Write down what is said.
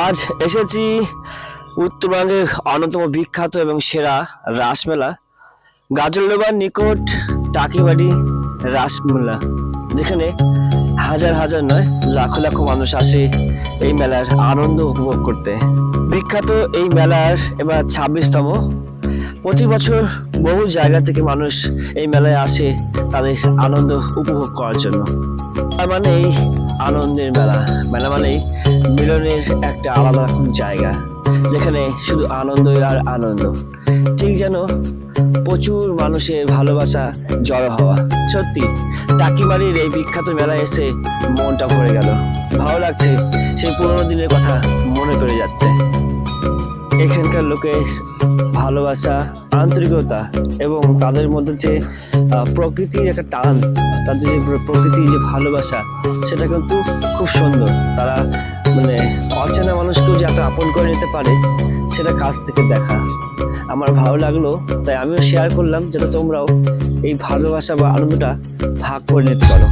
আজ এসেছি উত্তরবঙ্গের অন্যতম বিখ্যাত এবং সেরা রাসমেলা গাজলডোবার নিকট টাকিবাড়ি রাসমেলা, যেখানে হাজার হাজার নয় লাখো লাখো মানুষ আসে এই মেলার আনন্দ উপভোগ করতে। বিখ্যাত এই মেলার এবার 26তম। প্রতি বছর বহু জায়গা থেকে মানুষ এই মেলায় আসে তাদের আনন্দ উপভোগ করার জন্য। তার মানেই আনন্দের মেলা, মেলা মানেই মিলনের একটা আলাদা রকম জায়গা, যেখানে শুধু আনন্দই আর আনন্দ। ঠিক যেন প্রচুর মানুষের ভালোবাসা জড়ো হওয়া। সত্যি টাকিমারির এই বিখ্যাত মেলায় এসে মনটা ভরে গেল, ভালো লাগছে, সেই পুরোনো দিনের কথা মনে পড়ে যাচ্ছে। এখানকার লোকের ভালোবাসা, আন্তরিকতা এবং তাদের মধ্যে যে প্রকৃতির একটা টান, তাদের যে প্রকৃতির যে ভালোবাসা, সেটা কিন্তু খুব সুন্দর। তারা মানে অচেনা মানুষকেও যে এত আপন করে নিতে পারে, সেটা কাছ থেকে দেখা আমার ভালো লাগলো। তাই আমিও শেয়ার করলাম, যাতে তোমরাও এই ভালোবাসা বা আনন্দটা ভাগ করে নিতে পারো।